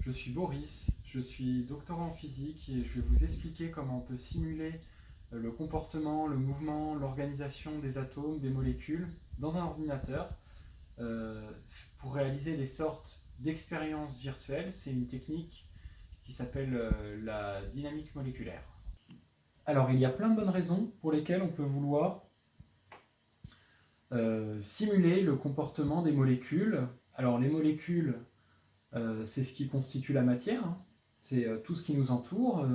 je suis Boris, je suis doctorant en physique et je vais vous expliquer comment on peut simuler le comportement, le mouvement, l'organisation des atomes, des molécules dans un ordinateur pour réaliser des sortes d'expériences virtuelles. C'est une technique qui s'appelle la dynamique moléculaire. Alors il y a plein de bonnes raisons pour lesquelles on peut vouloir simuler le comportement des molécules. Alors les molécules, c'est ce qui constitue la matière, hein. C'est tout ce qui nous entoure,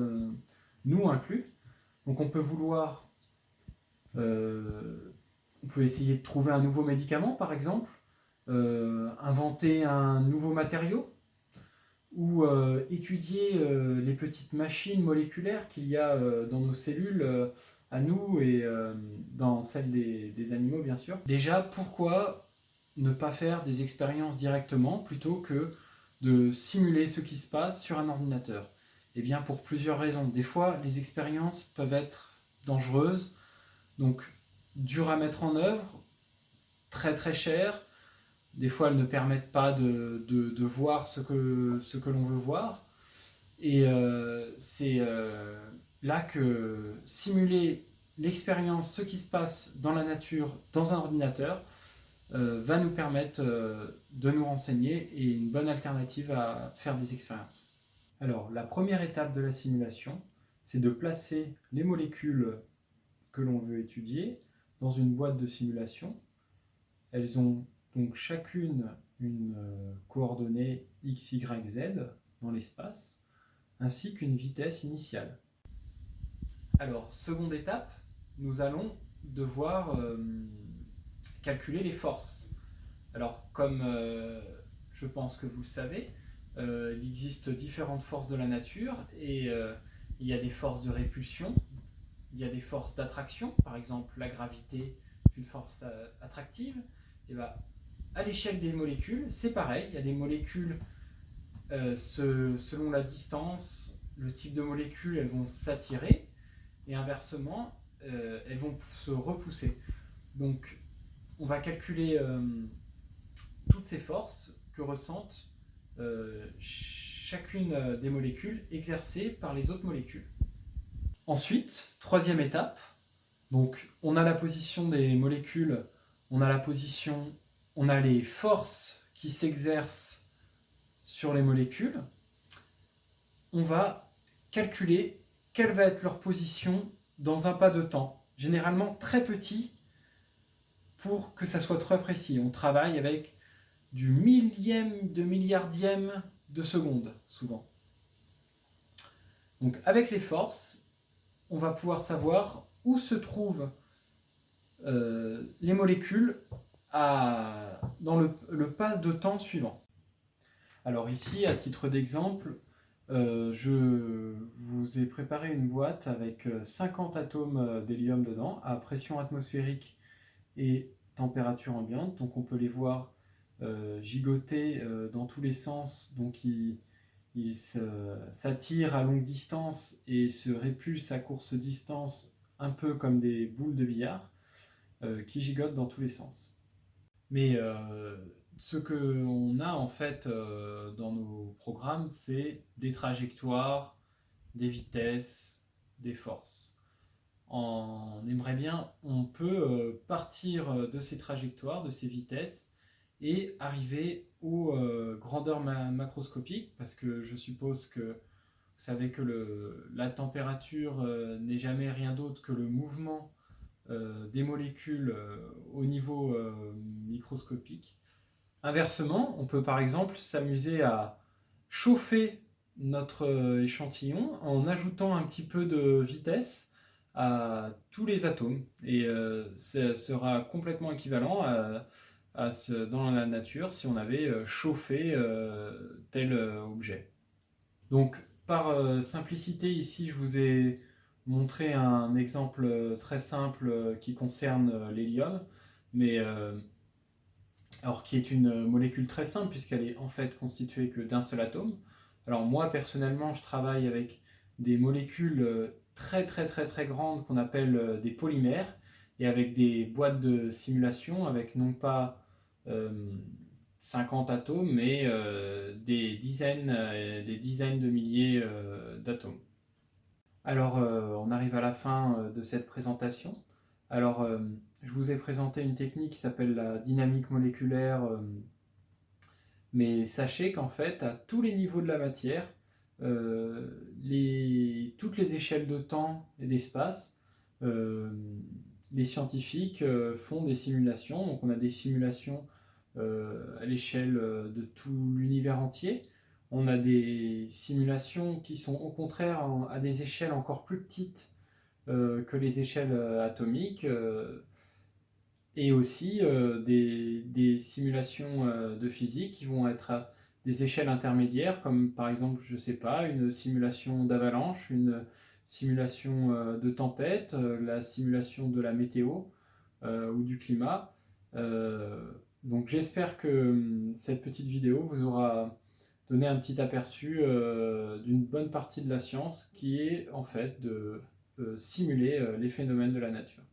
nous inclus. Donc on peut vouloir, on peut essayer de trouver un nouveau médicament par exemple, inventer un nouveau matériau, ou étudier les petites machines moléculaires qu'il y a dans nos cellules, à nous et dans celles des animaux bien sûr. Déjà, pourquoi ne pas faire des expériences directement plutôt que de simuler ce qui se passe sur un ordinateur? Eh bien pour plusieurs raisons. Des fois, les expériences peuvent être dangereuses, donc dures à mettre en œuvre, très très chères. Des fois, elles ne permettent pas de voir ce que l'on veut voir. Et c'est là que simuler l'expérience, ce qui se passe dans la nature, dans un ordinateur, va nous permettre de nous renseigner et une bonne alternative à faire des expériences. Alors, la première étape de la simulation, c'est de placer les molécules que l'on veut étudier dans une boîte de simulation. Elles ont donc chacune une coordonnée x, y, z dans l'espace, ainsi qu'une vitesse initiale. Alors, seconde étape, nous allons devoir calculer les forces. Alors, comme je pense que vous le savez, il existe différentes forces de la nature et il y a des forces de répulsion, il y a des forces d'attraction, par exemple la gravité est une force attractive. Et bien, à l'échelle des molécules, c'est pareil, il y a des molécules, selon la distance, le type de molécules, elles vont s'attirer, et inversement, elles vont se repousser. Donc, on va calculer toutes ces forces que ressentent chacune des molécules exercées par les autres molécules. Ensuite, troisième étape, donc on a la position des molécules, on a les forces qui s'exercent sur les molécules. On va calculer quelle va être leur position dans un pas de temps, généralement très petit pour que ça soit très précis. On travaille avec du millième de milliardième de seconde, souvent. Donc avec les forces, on va pouvoir savoir où se trouvent les molécules dans le pas de temps suivant. Alors ici, à titre d'exemple, je vous ai préparé une boîte avec 50 atomes d'hélium dedans, à pression atmosphérique et température ambiante. Donc on peut les voir gigoter dans tous les sens. Donc ils s'attirent à longue distance et se répulsent à courte distance, un peu comme des boules de billard qui gigotent dans tous les sens. Mais ce qu'on a en fait dans nos programmes, c'est des trajectoires, des vitesses, des forces. On aimerait bien, on peut partir de ces trajectoires, de ces vitesses, et arriver aux grandeurs macroscopiques, parce que je suppose que vous savez que la température n'est jamais rien d'autre que le mouvement des molécules au niveau microscopique. Inversement, on peut par exemple s'amuser à chauffer notre échantillon en ajoutant un petit peu de vitesse à tous les atomes. Et ça sera complètement équivalent dans la nature si on avait chauffé tel objet. Donc par simplicité, ici je vous ai montré un exemple très simple qui concerne l'hélium, mais alors qui est une molécule très simple puisqu'elle est en fait constituée que d'un seul atome. Alors moi personnellement je travaille avec des molécules très très très très grandes qu'on appelle des polymères, et avec des boîtes de simulation avec non pas 50 atomes, mais des dizaines de milliers d'atomes. Alors, on arrive à la fin de cette présentation. Alors, je vous ai présenté une technique qui s'appelle la dynamique moléculaire, mais sachez qu'en fait, à tous les niveaux de la matière, toutes les échelles de temps et d'espace, les scientifiques font des simulations. Donc on a des simulations à l'échelle de tout l'univers entier. On a des simulations qui sont au contraire à des échelles encore plus petites que les échelles atomiques, et aussi des simulations de physique qui vont être à des échelles intermédiaires, comme par exemple, je ne sais pas, une simulation d'avalanche, une simulation de tempête, la simulation de la météo ou du climat. Donc j'espère que cette petite vidéo vous aura donné un petit aperçu d'une bonne partie de la science qui est en fait de simuler les phénomènes de la nature.